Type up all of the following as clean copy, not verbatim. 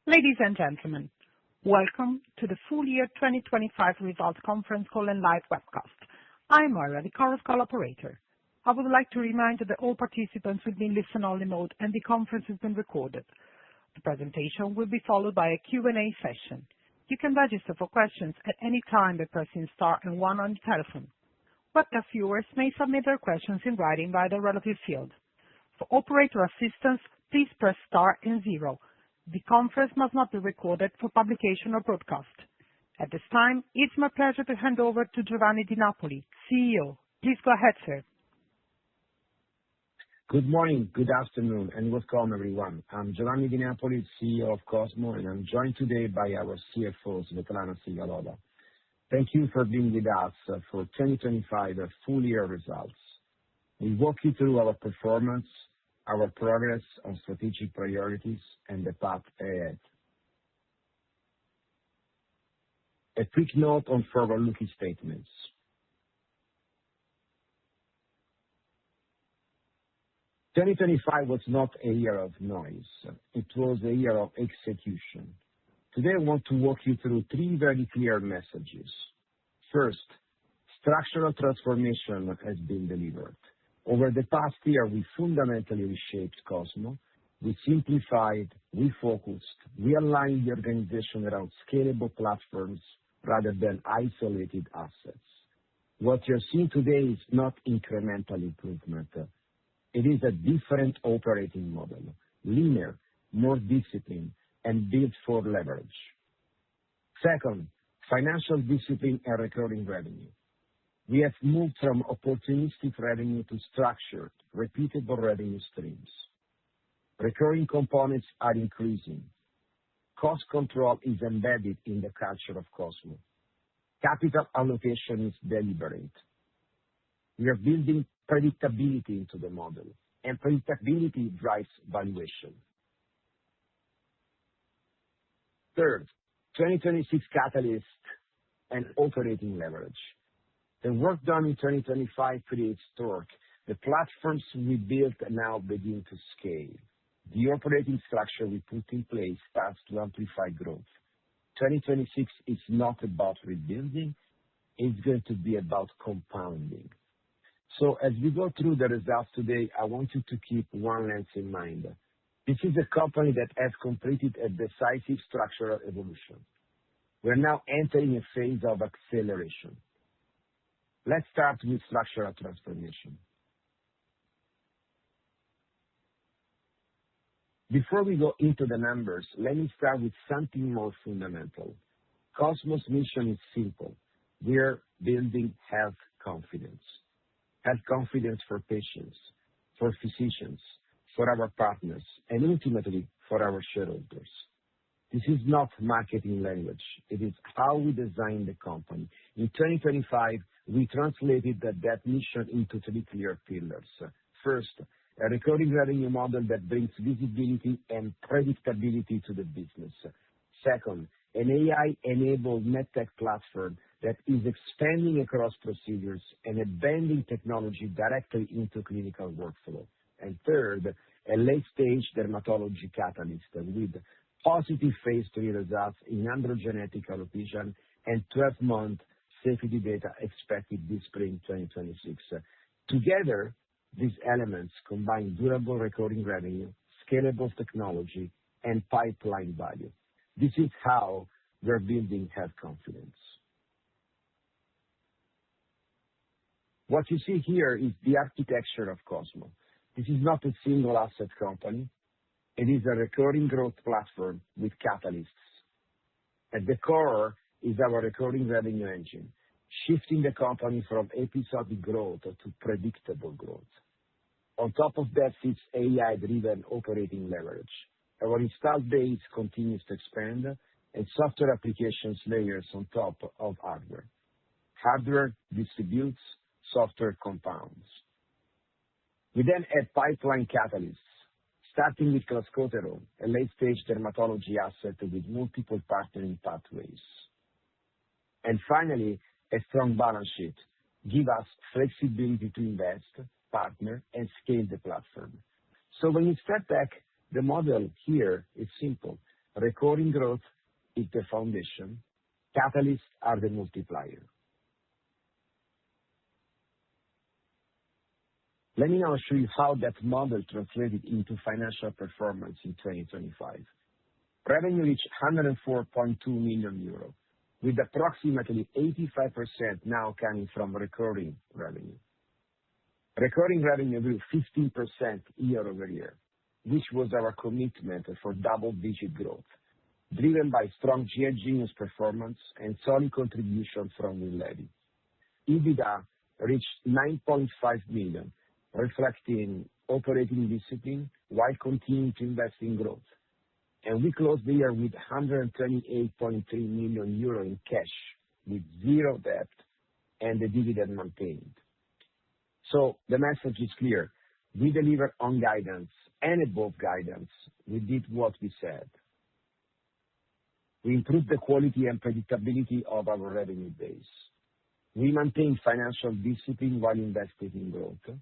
Ladies and gentlemen, welcome to the full year 2025 results conference call and live webcast. I'm Moira, the conference call operator. I would like to remind you that all participants will be in listen-only mode and the conference is being recorded. The presentation will be followed by a Q&A session. You can register for questions at any time by pressing star and one on your telephone. Webcast viewers may submit their questions in writing via the relative field. For operator assistance, please press star and zero. The conference must not be recorded for publication or broadcast. At this time, it's my pleasure to hand over to Giovanni Di Napoli, CEO. Please go ahead, sir. Good morning, good afternoon, and welcome everyone. I'm Giovanni Di Napoli, CEO of Cosmo, and I'm joined today by our CFO, Svetlana Sigalova. Thank you for being with us for 2025 full year results. We walk you through our performance, our progress on strategic priorities, and the path ahead. A quick note on forward-looking statements. 2025 was not a year of noise. It was a year of execution. Today, I want to walk you through three very clear messages. First, structural transformation has been delivered. Over the past year, we fundamentally reshaped Cosmo. We simplified, we focused, we aligned the organization around scalable platforms rather than isolated assets. What you're seeing today is not incremental improvement. It is a different operating model, linear, more disciplined, and built for leverage. Second, financial discipline and recurring revenue. We have moved from opportunistic revenue to structured, repeatable revenue streams. Recurring components are increasing. Cost control is embedded in the culture of Cosmo. Capital allocation is deliberate. We are building predictability into the model, and predictability drives valuation. Third, 2026 catalyst and operating leverage. The work done in 2025 creates torque. The platforms we built now begin to scale. The operating structure we put in place starts to amplify growth. 2026 is not about rebuilding, it's going to be about compounding. As we go through the results today, I want you to keep one lens in mind. This is a company that has completed a decisive structural evolution. We're now entering a phase of acceleration. Let's start with structural transformation. Before we go into the numbers, let me start with something more fundamental. Cosmo's mission is simple. We're building health confidence. Health confidence for patients, for physicians, for our partners, and ultimately for our shareholders. This is not marketing language. It is how we design the company. In 2025, we translated that mission into three clear pillars. First, a recurring revenue model that brings visibility and predictability to the business. Second, an AI-enabled medtech platform that is expanding across procedures and embedding technology directly into clinical workflow. Third, a late-stage dermatology catalyst with positive phase III results in androgenetic alopecia and 12-month safety data expected this spring 2026. Together, these elements combine durable recurring revenue, scalable technology, and pipeline value. This is how we're building health confidence. What you see here is the architecture of Cosmo. This is not a single asset company. It is a recurring growth platform with catalysts. At the core is our recurring revenue engine, shifting the company from episodic growth to predictable growth. On top of that sits AI-driven operating leverage. Our installed base continues to expand and software applications layers on top of hardware. Hardware distributes, software compounds. We add pipeline catalysts, starting with clascoterone, a late-stage dermatology asset with multiple partnering pathways. Finally, a strong balance sheet give us flexibility to invest, partner, and scale the platform. When you step back, the model here is simple. Recurring growth is the foundation. Catalysts are the multiplier. Let me now show you how that model translated into financial performance in 2025. Revenue reached 104.2 million euro, with approximately 85% now coming from recurring revenue. Recurring revenue grew 15% year-over-year, which was our commitment for double-digit growth, driven by strong GI Genius performance and solid contribution from Winlevi. EBITDA reached 9.5 million, reflecting operating discipline while continuing to invest in growth. We closed the year with 128.3 million euro in cash, with zero debt and the dividend maintained. The message is clear. We deliver on guidance and above guidance. We did what we said. We improved the quality and predictability of our revenue base. We maintained financial discipline while investing in growth,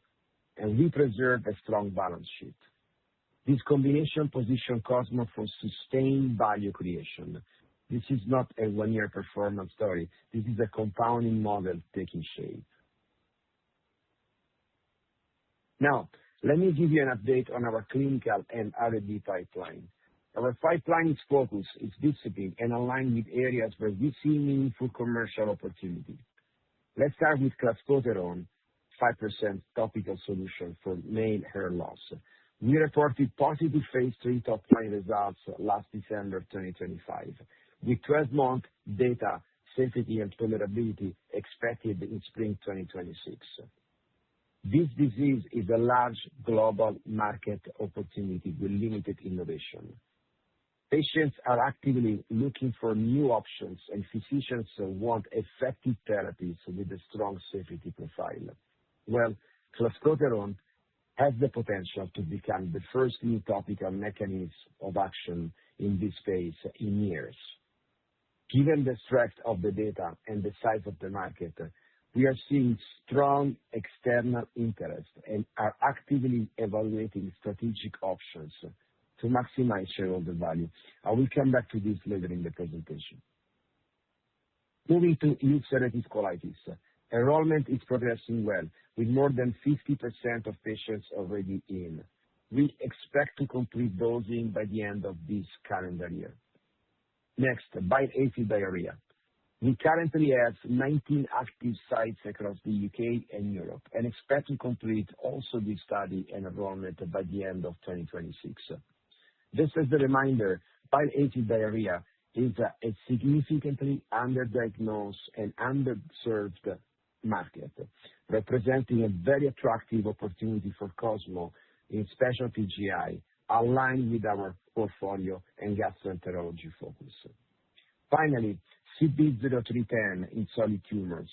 and we preserved a strong balance sheet. This combination positions Cosmo for sustained value creation. This is not a one-year performance story. This is a compounding model taking shape. Now, let me give you an update on our clinical and R&D pipeline. Our pipeline is focused, it's disciplined, and aligned with areas where we see meaningful commercial opportunity. Let's start with clascoterone, 5% topical solution for male hair loss. We reported positive phase III top-line results last December 2025, with 12-month data, safety, and tolerability expected in spring 2026. This disease is a large global market opportunity with limited innovation. Patients are actively looking for new options, and physicians want effective therapies with a strong safety profile. Well, clascoterone has the potential to become the first new topical mechanism of action in this space in years. Given the strength of the data and the size of the market, we are seeing strong external interest and are actively evaluating strategic options to maximize shareholder value. I will come back to this later in the presentation. Moving to ulcerative colitis. Enrollment is progressing well, with more than 50% of patients already in. We expect to complete dosing by the end of this calendar year. Next, bile acid diarrhea. We currently have 19 active sites across the U.K. and Europe and expect to complete also this study and enrollment by the end of 2026. Just as a reminder, bile acid diarrhea is a significantly underdiagnosed and underserved market, representing a very attractive opportunity for Cosmo in specialty GI, aligned with our portfolio and gastroenterology focus. Finally, CB0310 in solid tumors.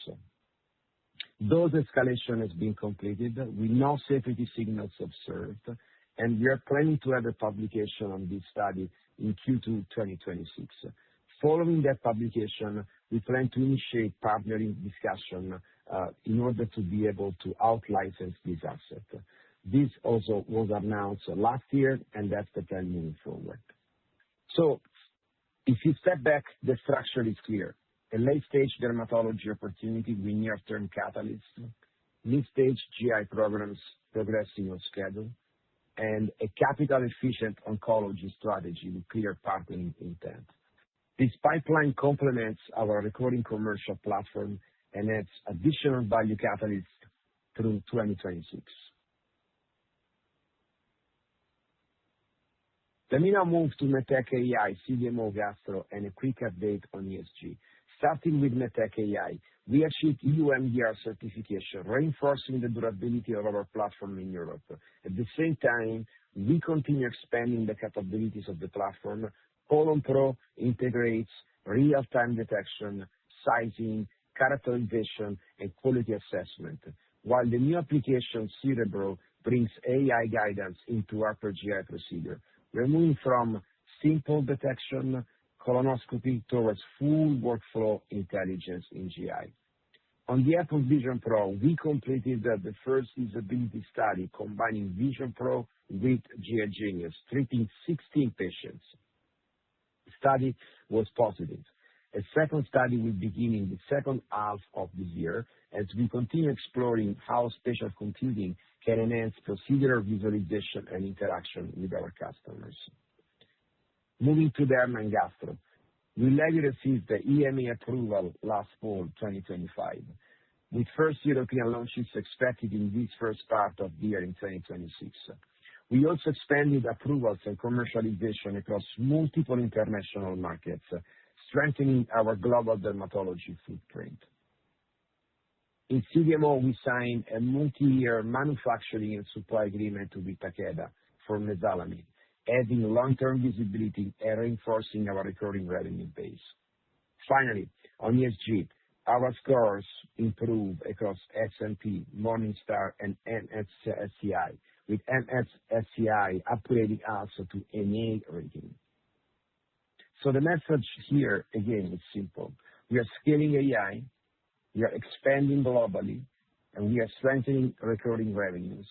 Dose escalation has been completed with no safety signals observed, and we are planning to have a publication on this study in Q2 2026. Following that publication, we plan to initiate partnering discussion in order to be able to out-license this asset. This also was announced last year, and that's the plan moving forward. If you step back, the structure is clear. A late-stage dermatology opportunity with near-term catalysts, mid-stage GI programs progressing on schedule, and a capital-efficient oncology strategy with clear partnering intent. This pipeline complements our recurring commercial platform and adds additional value catalysts through 2026. Let me now move to MedTech AI, CDMO Gastro, and a quick update on ESG. Starting with MedTech AI, we achieved EU MDR certification, reinforcing the durability of our platform in Europe. At the same time, we continue expanding the capabilities of the platform. Colon Pro integrates real-time detection, sizing, characterization, and quality assessment, while the new application, Cerebro, brings AI guidance into upper GI procedure. We're moving from simple detection, colonoscopy, towards full workflow intelligence in GI. On the Apple Vision Pro, we completed the first usability study combining Vision Pro with GI Genius, treating 16 patients. study was positive. A second study will begin in the second half of the year as we continue exploring how spatial computing can enhance procedural visualization and interaction with our customers. Moving to Derma and Gastro. Winlevi received the EMA approval last fall 2025, with first European launches expected in this first part of the year in 2026. We also expanded approvals and commercialization across multiple international markets, strengthening our global dermatology footprint. In CDMO, we signed a multi-year manufacturing and supply agreement with Takeda for mesalamine, adding long-term visibility and reinforcing our recurring revenue base. Finally, on ESG, our scores improved across S&P, Morningstar, and MSCI, with MSCI upgrading us to an A rating. So the message here, again, is simple. We are scaling AI, we are expanding globally, and we are strengthening recurring revenues,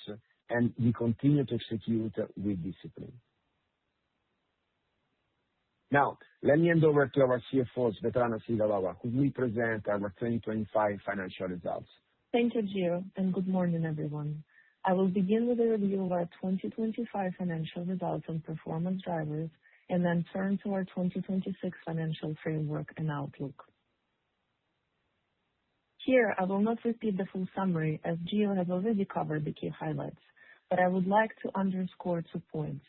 and we continue to execute with discipline. Now, let me hand over to our CFO, Svetlana Sigalova, who will present our 2025 financial results. Thank you, Gio, and good morning, everyone. I will begin with a review of our 2025 financial results and performance drivers, and then turn to our 2026 financial framework and outlook. Here, I will not repeat the full summary, as Gio has already covered the key highlights, but I would like to underscore 2 points.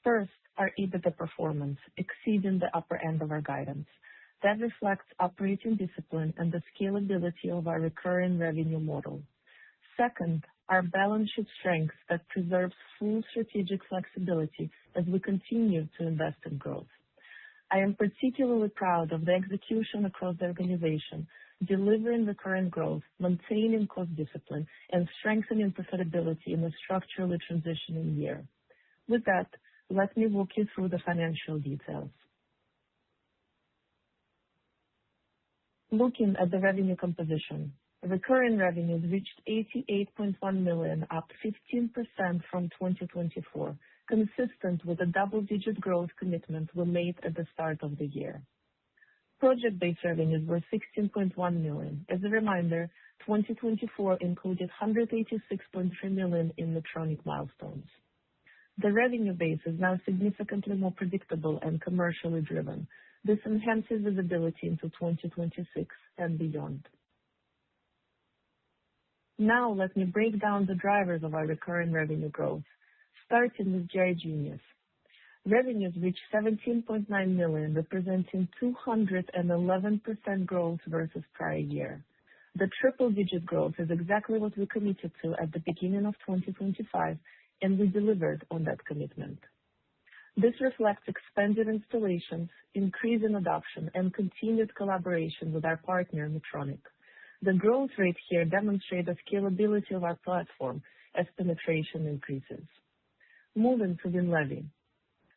First, our EBITDA performance exceeding the upper end of our guidance. That reflects operating discipline and the scalability of our recurring revenue model. Second, our balance sheet strength that preserves full strategic flexibility as we continue to invest in growth. I am particularly proud of the execution across the organization, delivering recurring growth, maintaining cost discipline, and strengthening profitability in a structurally transitioning year. With that, let me walk you through the financial details. Looking at the revenue composition, recurring revenues reached $88.1 million, up 15% from 2024, consistent with the double-digit growth commitment we made at the start of the year. Project-based revenues were $16.1 million. As a reminder, 2024 included $186.3 million in Medtronic milestones. The revenue base is now significantly more predictable and commercially driven. This enhances visibility into 2026 and beyond. Now let me break down the drivers of our recurring revenue growth, starting with GI Genius. Revenues reached $17.9 million, representing 211% growth versus prior year. The triple-digit growth is exactly what we committed to at the beginning of 2025, and we delivered on that commitment. This reflects expanded installations, increasing adoption, and continued collaboration with our partner, Medtronic. The growth rate here demonstrates the scalability of our platform as penetration increases. Moving to Winlevi.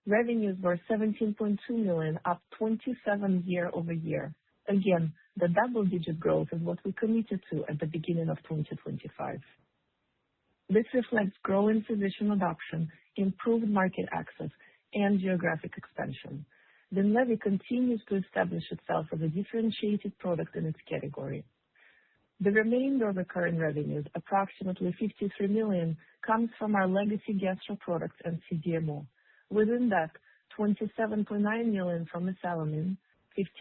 Revenues were $17.2 million, up 27% year-over-year. Again, the double-digit growth is what we committed to at the beginning of 2025. This reflects growing physician adoption, improved market access, and geographic expansion. Winlevi continues to establish itself as a differentiated product in its category. The remainder of recurring revenues, approximately $53 million, comes from our legacy gastro products and CDMO. Within that, $27.9 million from mesalamine,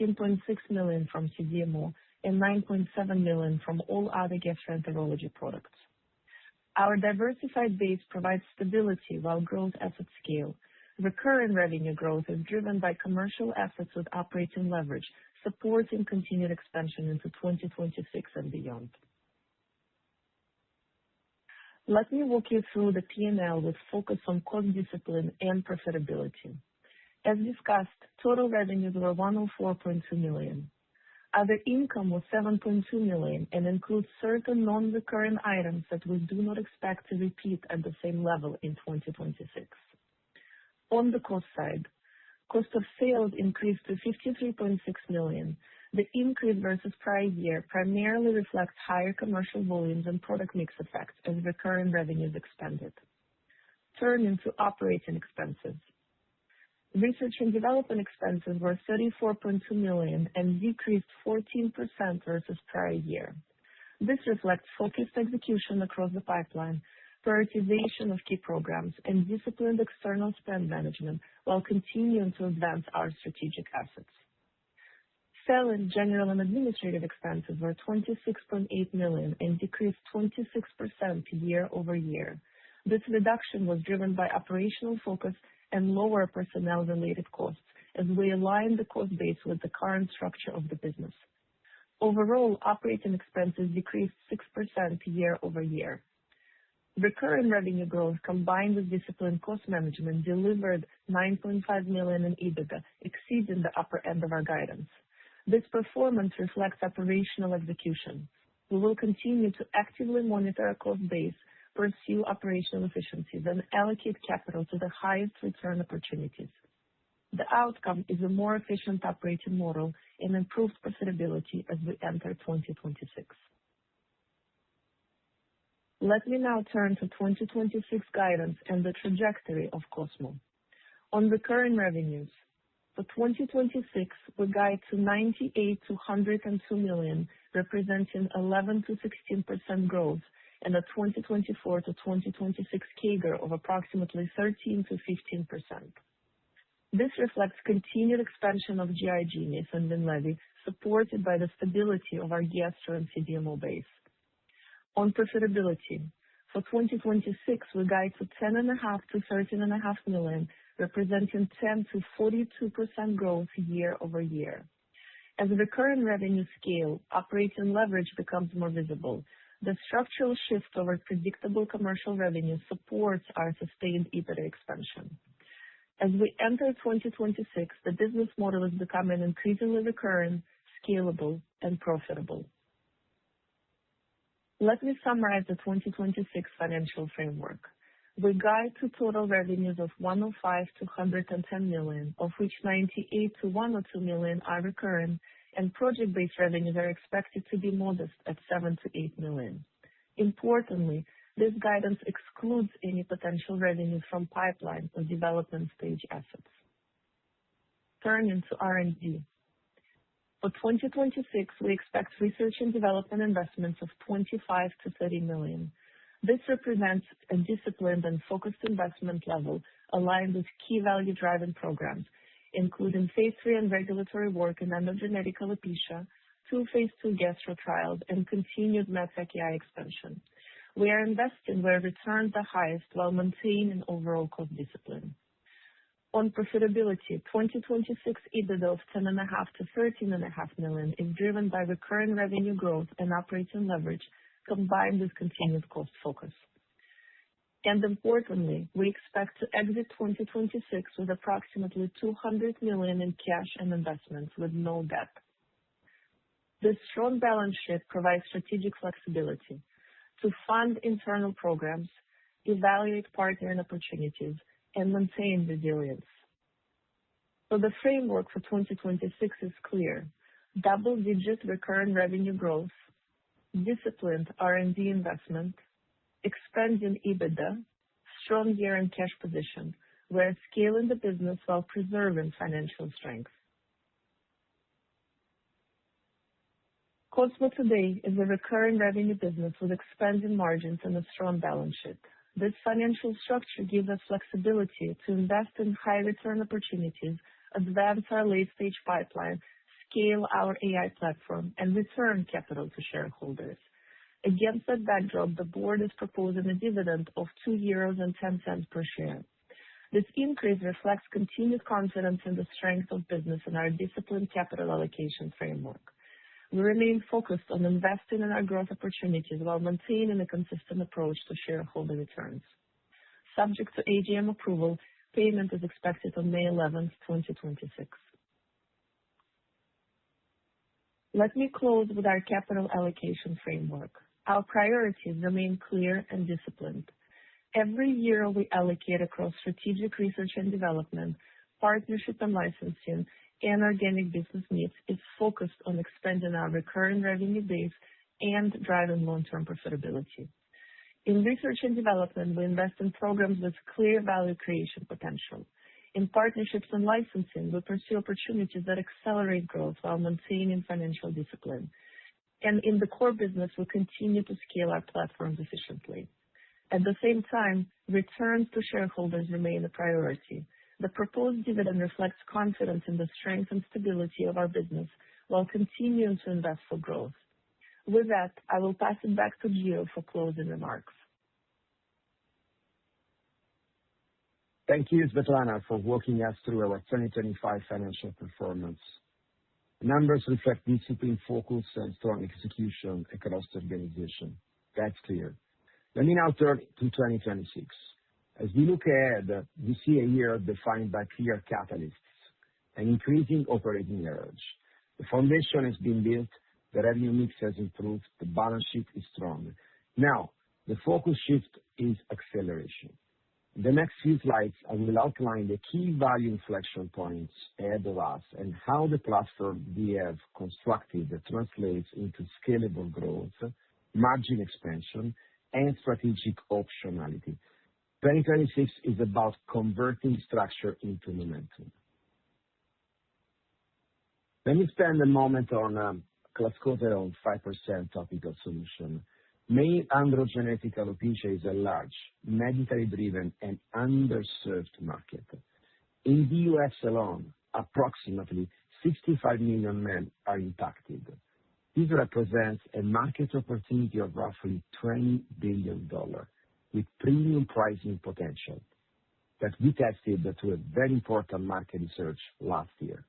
$15.6 million from CDMO, and $9.7 million from all other gastroenterology products. Our diversified base provides stability while growth at scale. Recurring revenue growth is driven by commercial assets with operating leverage, supporting continued expansion into 2026 and beyond. Let me walk you through the P&L with focus on cost discipline and profitability. As discussed, total revenues were $104.2 million. Other income was $7.2 million and includes certain non-recurring items that we do not expect to repeat at the same level in 2026. On the cost side, cost of sales increased to $53.6 million. The increase versus prior year primarily reflects higher commercial volumes and product mix effects as recurring revenues expanded. Turning to operating expenses. Research and development expenses were $34.2 million and decreased 14% versus prior year. This reflects focused execution across the pipeline, prioritization of key programs, and disciplined external spend management while continuing to advance our strategic assets. Selling, general, and administrative expenses were $26.8 million and decreased 26% year-over-year. This reduction was driven by operational focus and lower personnel-related costs as we align the cost base with the current structure of the business. Overall, operating expenses decreased 6% year-over-year. Recurring revenue growth combined with disciplined cost management delivered $9.5 million in EBITDA, exceeding the upper end of our guidance. This performance reflects operational execution. We will continue to actively monitor our cost base, pursue operational efficiencies, and allocate capital to the highest return opportunities. The outcome is a more efficient operating model and improved profitability as we enter 2026. Let me now turn to 2026 guidance and the trajectory of Cosmo. On recurring revenues, for 2026, we guide to $98 million-$102 million, representing 11%-16% growth, and a 2024 to 2026 CAGR of approximately 13%-15%. This reflects continued expansion of GI Genius and Winlevi, supported by the stability of our gastro and CDMO base. On profitability, for 2026, we guide to $10.5 million-$13.5 million, representing 10%-42% growth year-over-year. As recurring revenue scale, operating leverage becomes more visible. The structural shift toward predictable commercial revenue supports our sustained EBITDA expansion. As we enter 2026, the business model is becoming increasingly recurring, scalable, and profitable. Let me summarize the 2026 financial framework. We guide to total revenues of $105 million-$110 million, of which $98 million-$102 million are recurring, and project-based revenues are expected to be modest at $7 million-$8 million. Importantly, this guidance excludes any potential revenues from pipeline or development stage assets. Turning to R&D. For 2026, we expect research and development investments of $25 million-$30 million. This represents a disciplined and focused investment level aligned with key value-driving programs, including phase III and regulatory work in endogenetic alopecia, 2 phase II gastro trials, and continued MedTech AI expansion. We are investing where returns are highest while maintaining overall cost discipline. On profitability, 2026 EBITDA of $10.5 million-$13.5 million is driven by recurring revenue growth and operating leverage combined with continued cost focus. Importantly, we expect to exit 2026 with approximately $200 million in cash and investments with no debt. This strong balance sheet provides strategic flexibility to fund internal programs, evaluate partnering opportunities, and maintain resilience. The framework for 2026 is clear: double-digit recurring revenue growth, disciplined R&D investment, expanding EBITDA, strong year-end cash position. We're scaling the business while preserving financial strength. Cosmo today is a recurring revenue business with expanding margins and a strong balance sheet. This financial structure gives us flexibility to invest in high return opportunities, advance our late-stage pipeline, scale our AI platform, and return capital to shareholders. Against that backdrop, the board is proposing a dividend of €2.10 per share. This increase reflects continued confidence in the strength of business and our disciplined capital allocation framework. We remain focused on investing in our growth opportunities while maintaining a consistent approach to shareholder returns. Subject to AGM approval, payment is expected on May 11th, 2026. Let me close with our capital allocation framework. Our priorities remain clear and disciplined. Every year we allocate across strategic research and development, partnership and licensing, and organic business needs is focused on expanding our recurring revenue base and driving long-term profitability. In research and development, we invest in programs with clear value creation potential. In partnerships and licensing, we pursue opportunities that accelerate growth while maintaining financial discipline. In the core business, we continue to scale our platforms efficiently. At the same time, returns to shareholders remain a priority. The proposed dividend reflects confidence in the strength and stability of our business while continuing to invest for growth. With that, I will pass it back to Gio for closing remarks. Thank you, Svetlana, for walking us through our 2025 financial performance. The numbers reflect discipline, focus, and strong execution across the organization. That's clear. Let me now turn to 2026. As we look ahead, we see a year defined by clear catalysts and increasing operating leverage. The foundation has been built, the revenue mix has improved, the balance sheet is strong. Now, the focus shift is acceleration. In the next few slides, I will outline the key value inflection points ahead of us and how the platform we have constructed translates into scalable growth, margin expansion, and strategic optionality. 2026 is about converting structure into momentum. Let me spend a moment on clascoterone 5% topical solution. Male androgenetic alopecia is a large, medically driven, and underserved market. In the U.S. alone, approximately 65 million men are impacted. This represents a market opportunity of roughly $20 billion with premium pricing potential that we tested through a very important market research last year.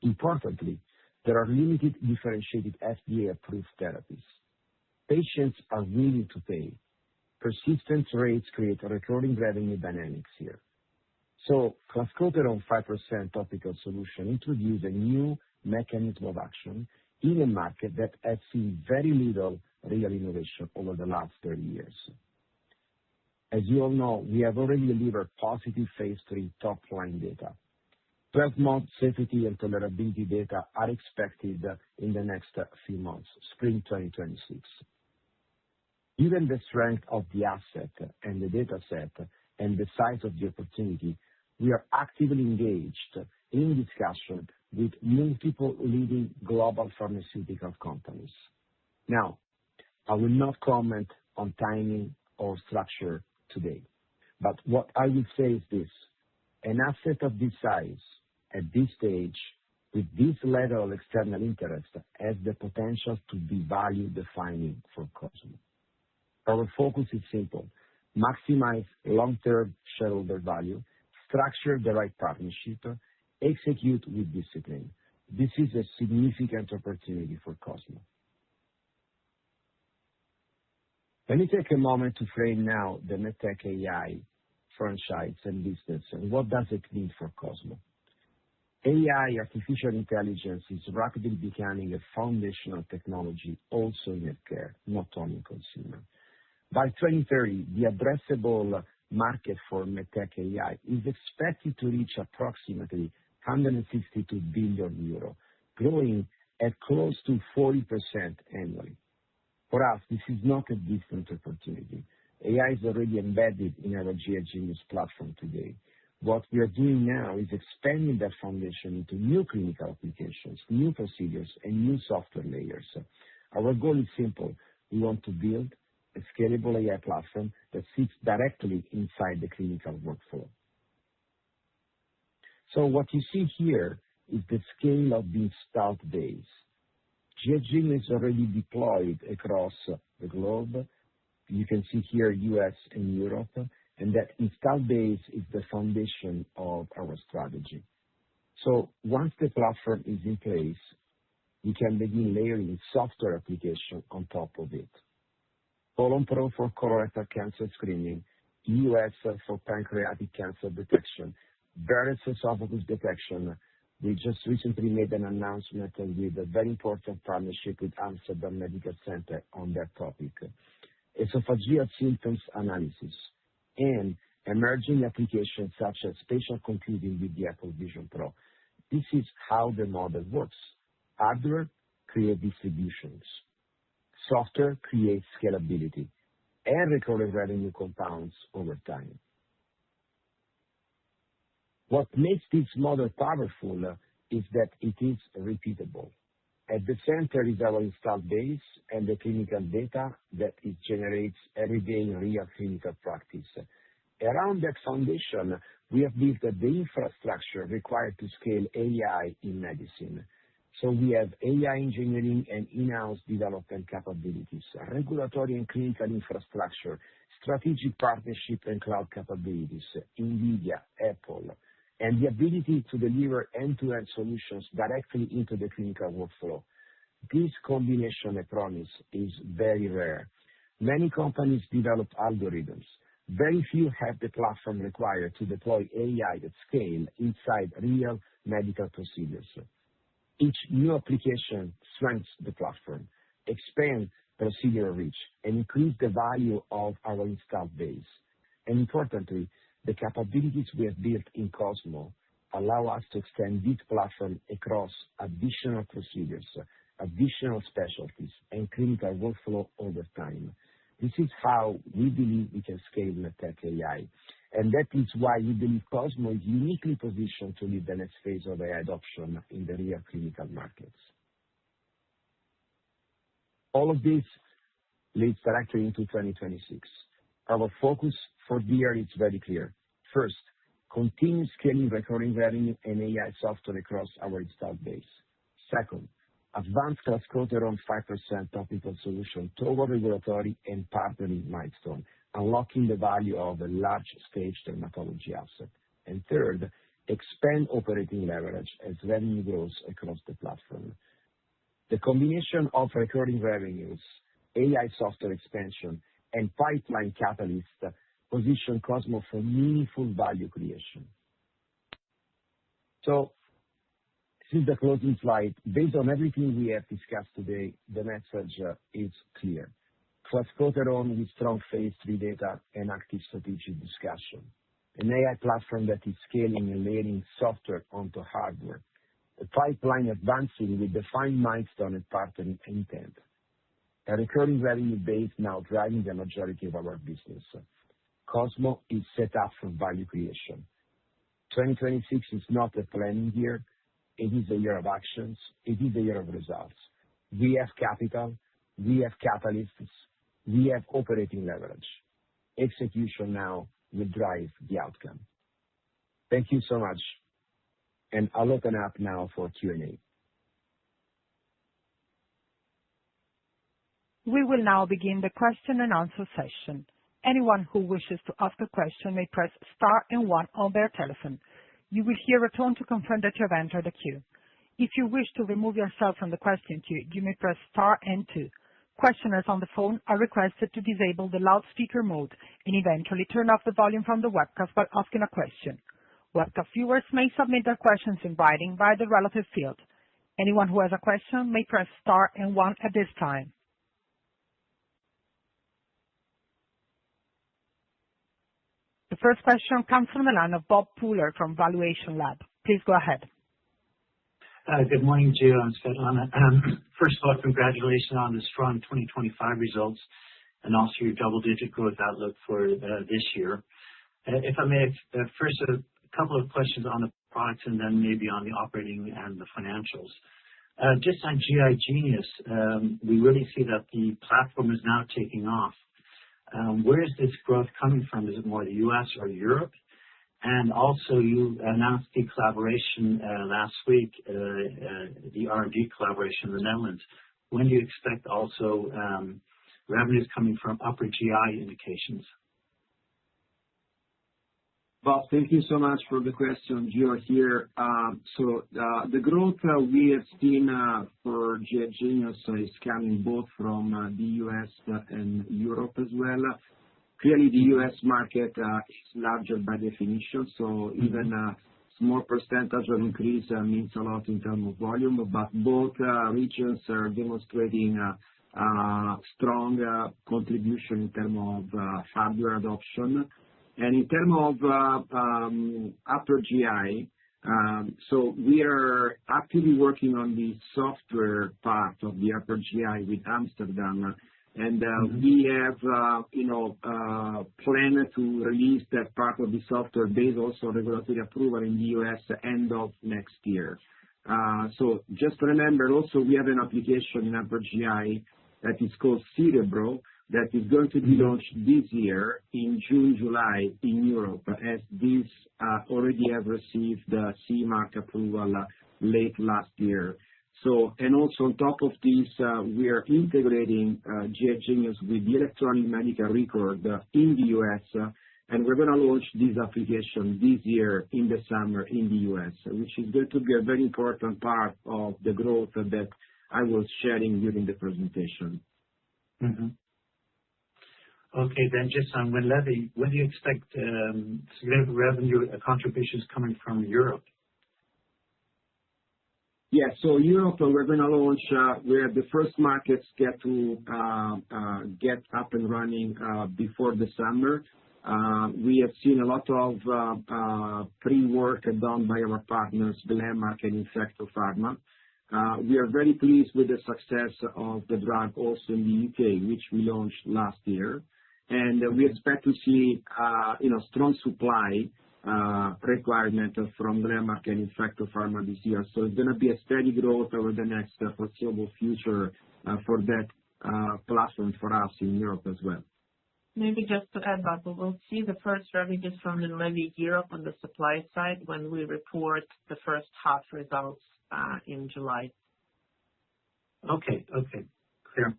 Importantly, there are limited differentiated FDA-approved therapies. Patients are willing to pay. Persistence rates create recurring revenue dynamics here. Clascoterone 5% topical solution introduce a new mechanism of action in a market that has seen very little real innovation over the last 30 years. As you all know, we have already delivered positive phase III top-line data. 12-month safety and tolerability data are expected in the next few months, spring 2026. Given the strength of the asset and the data set and the size of the opportunity, we are actively engaged in discussion with multiple leading global pharmaceutical companies. Now, I will not comment on timing or structure today, but what I will say is this: an asset of this size at this stage with this level of external interest has the potential to be value defining for Cosmo. Our focus is simple: maximize long-term shareholder value, structure the right partnership, execute with discipline. This is a significant opportunity for Cosmo. Let me take a moment to frame now the MedTech AI franchise and business, and what does it mean for Cosmo. AI, artificial intelligence, is rapidly becoming a foundational technology also in healthcare, not only consumer. By 2030, the addressable market for MedTech AI is expected to reach approximately 162 billion euro, growing at close to 40% annually. For us, this is not a distant opportunity. AI is already embedded in our GI Genius platform today. What we are doing now is expanding that foundation into new clinical applications, new procedures, and new software layers. Our goal is simple. We want to build a scalable AI platform that sits directly inside the clinical workflow. What you see here is the scale of the installed base. GI Genius is already deployed across the globe. You can see here U.S. and Europe, and that installed base is the foundation of our strategy. Once the platform is in place, we can begin layering software application on top of it. Colon Pro for colorectal cancer screening, EUS for pancreatic cancer detection, Barrett's esophagus detection. We just recently made an announcement with a very important partnership with Amsterdam Medical Center on that topic. Esophageal symptoms analysis and emerging applications such as spatial computing with the Apple Vision Pro. This is how the model works. Hardware creates distributions. Software creates scalability, and recurring revenue compounds over time. What makes this model powerful is that it is repeatable. At the center is our installed base and the clinical data that it generates every day in real clinical practice. Around that foundation, we have built the infrastructure required to scale AI in medicine. So we have AI engineering and in-house development capabilities, regulatory and clinical infrastructure, strategic partnership and cloud capabilities, NVIDIA, Apple, and the ability to deliver end-to-end solutions directly into the clinical workflow. This combination, I promise, is very rare. Many companies develop algorithms. Very few have the platform required to deploy AI at scale inside real medical procedures. Each new application strengthens the platform, expands procedural reach, and increases the value of our installed base. And importantly, the capabilities we have built in Cosmo allow us to extend this platform across additional procedures, additional specialties, and clinical workflow over time. This is how we believe we can scale medtech AI, and that is why we believe Cosmo is uniquely positioned to lead the next phase of AI adoption in the real clinical markets. All of this leads directly into 2026. Our focus for the year is very clear. First, continue scaling recurring revenue and AI software across our installed base. Second, advance clascoterone 5% topical solution toward regulatory and partnering milestone, unlocking the value of a large-stage dermatology asset. And third, expand operating leverage as revenue grows across the platform. The combination of recurring revenues, AI software expansion, and pipeline catalysts position Cosmo for meaningful value creation. So this is the closing slide. Based on everything we have discussed today, the message is clear. Clascoterone with strong phase 3 data and active strategic discussion. An AI platform that is scaling and layering software onto hardware. A pipeline advancing with defined milestone and partnering intent. A recurring revenue base now driving the majority of our business. Cosmo is set up for value creation. 2026 is not a planning year. It is a year of actions. It is a year of results. We have capital. We have catalysts. We have operating leverage. Execution now will drive the outcome. Thank you so much. And I'll open up now for Q&A. We will now begin the question and answer session. Anyone who wishes to ask a question may press star and one on their telephone. You will hear a tone to confirm that you have entered the queue. If you wish to remove yourself from the question queue, you may press star and two. Questioners on the phone are requested to disable the loudspeaker mode and eventually turn off the volume from the webcast while asking a question. Webcast viewers may submit their questions in writing via the relative field. Anyone who has a question may press star and one at this time. The first question comes from the line of Bob Pooler from Valuation Lab. Please go ahead. Good morning, Gio and Svetlana. First of all, congratulations on the strong 2025 results and also your double-digit growth outlook for this year. If I may, first a couple of questions on the products and then maybe on the operating and the financials. Just on GI Genius, we really see that the platform is now taking off. Where is this growth coming from? Is it more the U.S. or Europe? And also, you announced the collaboration last week, the R&D collaboration in the Netherlands. When do you expect also revenues coming from upper GI indications? Bob, thank you so much for the question. Gio here. So the growth we have seen for GI Genius is coming both from the U.S. and Europe as well. Clearly, the U.S. market is larger by definition, so even a small percentage of increase means a lot in terms of volume, but both regions are demonstrating strong contribution in terms of hardware adoption. And in terms of upper GI, so we are actively working on the software part of the upper GI with Amsterdam. And we have, planned to release that part of the software based also regulatory approval in the U.S. end of next year. So just remember also we have an application in Upper GI that is called Cerebro that is going to be launched this year in June, July in Europe, as these already have received the CE mark approval late last year. So, and also on top of this, we are integrating GI Genius with the electronic medical record in the U.S., and we're going to launch this application this year in the summer in the U.S., which is going to be a very important part of the growth that I was sharing during the presentation. Mm-hmm. Okay, then just on Winlevi, when do you expect significant revenue contributions coming from Europe? Yeah, so Europe, we're going to launch where the first markets get up and running before the summer. We have seen a lot of pre-work done by our partners, Glenmark and Infecto Pharma. We are very pleased with the success of the drug also in the UK, which we launched last year. And we expect to see, strong supply requirement from Glenmark and Infecto Pharma this year. So it's going to be a steady growth over the next foreseeable future for that platform for us in Europe as well. Maybe just to add that, we'll see the first revenues from Winlevi Europe on the supply side when we report the first half results in July. Okay, clear.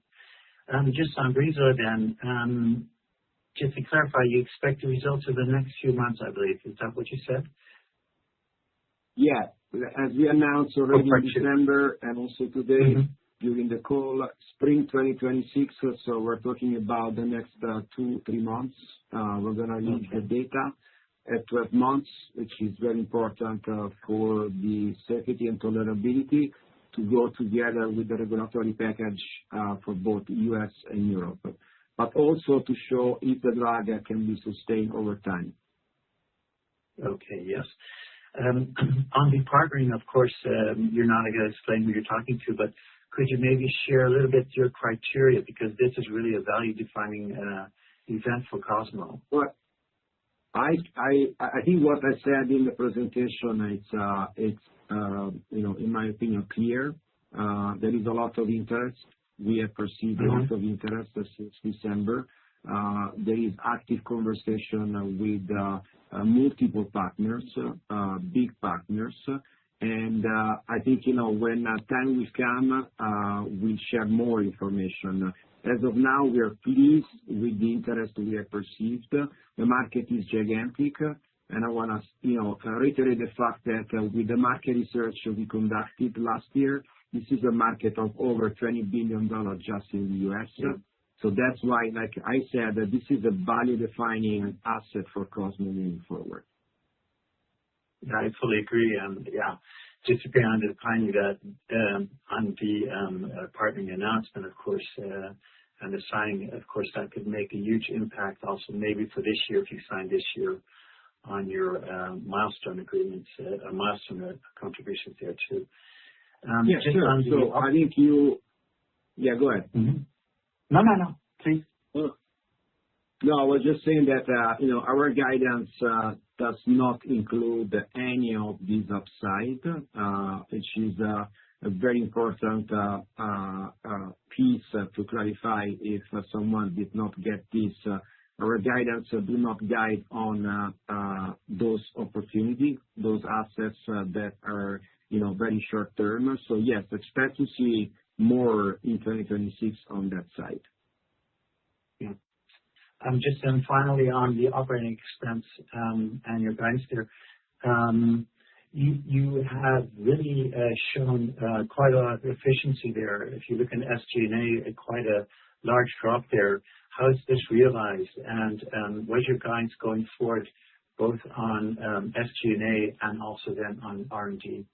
Just on Breezula then, just to clarify, you expect the results of the next few months, I believe. Is that what you said? Yeah, as we announced already in December and also today during the call, spring 2026. So we're talking about the next 2-3 months. We're going to release the data at 12 months, which is very important for the safety and tolerability to go together with the regulatory package for both US and Europe, but also to show if the drug can be sustained over time. Okay, yes. On the partnering, of course, you're not going to explain who you're talking to, but could you maybe share a little bit your criteria, because this is really a value-defining event for Cosmo. Well, I think what I said in the presentation, it's in my opinion, clear. There is a lot of interest. We have perceived a lot of interest since December. There is active conversation with multiple partners, big partners. And I think, when time will come, we'll share more information. As of now, we are pleased with the interest we have perceived. The market is gigantic. And I want to reiterate the fact that with the market research we conducted last year, this is a market of over $20 billion just in the US. Yeah. So that's why, like I said, that this is a value-defining asset for Cosmo moving forward. Yeah, I fully agree. And yeah, just to be on the timing that on the partnering announcement, of course, and the signing, of course, that could make a huge impact also maybe for this year if you sign this year on your milestone agreements, milestone contributions there too. Yeah, sure. So I think yeah, go ahead. Mm-hmm. No, please. No, I was just saying that, our guidance does not include any of these upside, which is a very important piece to clarify if someone did not get this. Our guidance do not guide on those opportunities, those assets that are, very short term. So yes, expect to see more in 2026 on that side. Yeah. Just then finally on the operating expense and your guidance there, you have really shown quite a lot of efficiency there. If you look in SG&A, quite a large drop there. How is this realized? And what's your guidance going forward, both on SG&A and also then on R&D?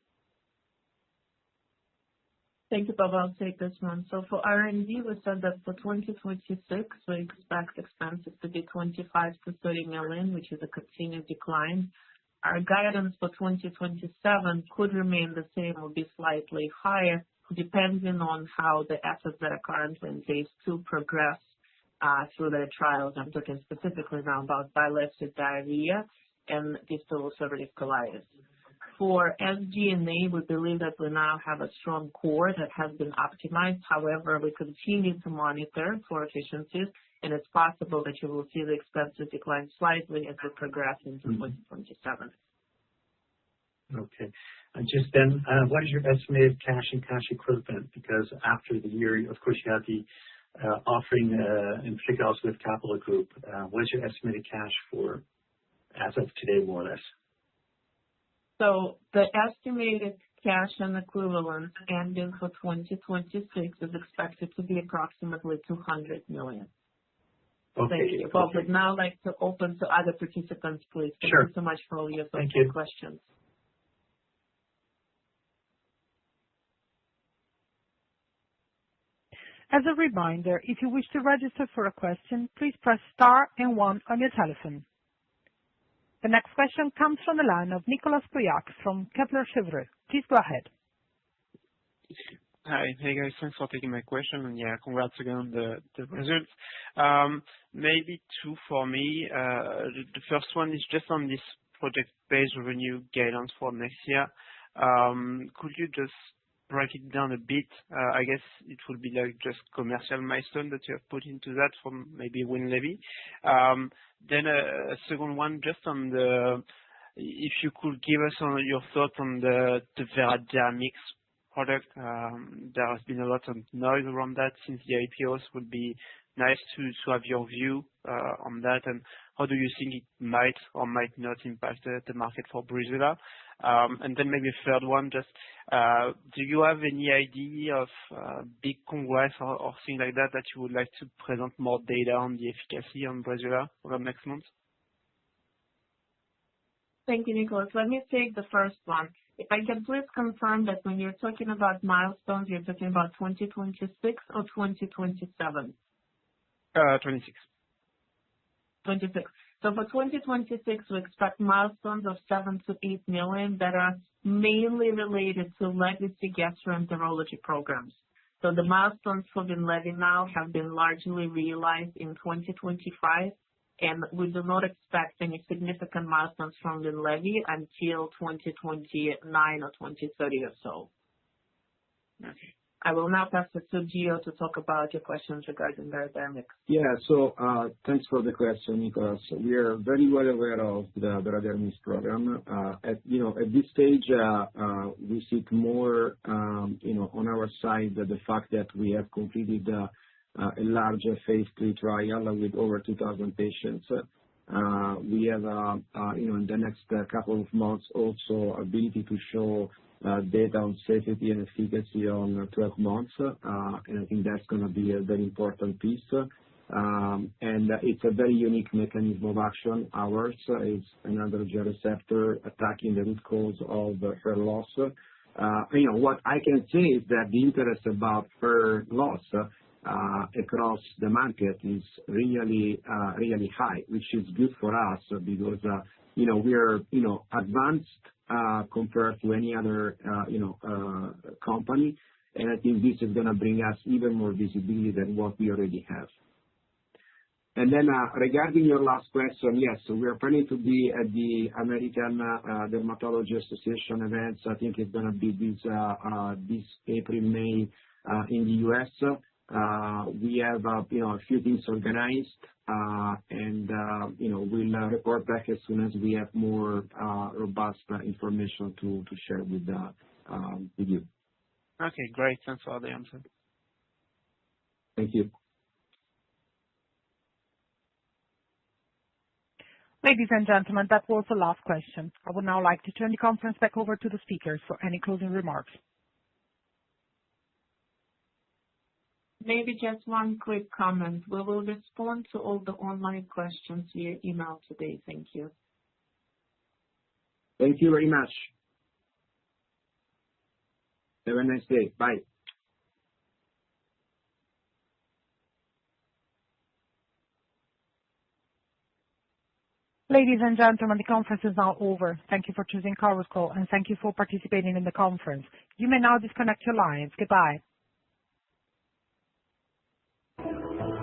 Thank you, Bob. I'll take this one. So for R&D, we said that for 2026, we expect expenses to be 25 to 30 million, which is a continued decline. Our guidance for 2027 could remain the same or be slightly higher, depending on how the assets that are currently in phase 2 progress through their trials. I'm talking specifically now about bile acid diarrhea and distal ulcerative colitis. For SG&A, we believe that we now have a strong core that has been optimized. However, we continue to monitor for efficiencies, and it's possible that you will see the expenses decline slightly as we progress into 2027. Okay. And just then, what is your estimated cash and cash equivalent? Because after the year, of course, you have the offering, in particular also with Capital Group. What is your estimated cash for as of today, more or less? So the estimated cash and equivalent ending for 2026 is expected to be approximately $200 million. Okay. Thank you. Bob would now like to open to other participants, please. Thank you so much for all your questions. As a reminder, if you wish to register for a question, please press star and 1 on your telephone. The next question comes from the line of Nicolas Pauillac from Kepler Cheuvreux. Please go ahead. Hi. Hey, guys. Thanks for taking my question. And yeah, congrats again on the results. Maybe two for me. The first one is just on this project-based revenue guidance for next year. Could you just break it down a bit? I guess it would be like just commercial milestone that you have put into that from maybe Winlevi. Then a second one, just on if you could give us your thoughts on the Veradermix product. There has been a lot of noise around that since the IPOs. Would be nice to have your view on that, and how do you think it might or might not impact the market for Breezula? And then maybe a third one, just do you have any idea of big congress or things like that you would like to present more data on the efficacy on Breezula over the next month? Thank you, Nicholas. Let me take the first one. If I can please confirm that when you're talking about milestones, you're talking about 2026 or 2027? 26. 26. So for 2026, we expect milestones of $7 to $8 million that are mainly related to legacy gastroenterology programs. So the milestones for Winlevi now have been largely realized in 2025, and we do not expect any significant milestones from Winlevi until 2029 or 2030 or so. Okay. I will now pass it to Gio to talk about your questions regarding Veradermix. Yeah. So thanks for the question, Nicholas. We are very well aware of the Veradermix program. At this stage, we seek more, on our side, the fact that we have completed a larger phase 3 trial with over 2,000 patients. We have, in the next couple of months, also ability to show data on safety and efficacy on 12 months, and I think that's going to be a very important piece. And it's a very unique mechanism of action. Ours is an androgen receptor attacking the root cause of hair loss. What I can say is that the interest about hair loss across the market is really high, which is good for us because we're advanced compared to any other company, and I think this is going to bring us even more visibility than what we already have. And then regarding your last question, yes, so we are planning to be at the American Dermatology Association events. I think it's going to be this April, May in the US. We have a few things organized, and we'll report back as soon as we have more robust information to share with you. Okay, great. Thanks for the answer. Thank you. Ladies and gentlemen, that was the last question. I would now like to turn the conference back over to the speakers for any closing remarks. Maybe just one quick comment. We will respond to all the online questions via email today. Thank you. Thank you very much. Have a nice day. Bye. Ladies and gentlemen, the conference is now over. Thank you for choosing Chorus Call, and thank you for participating in the conference. You may now disconnect your lines. Goodbye.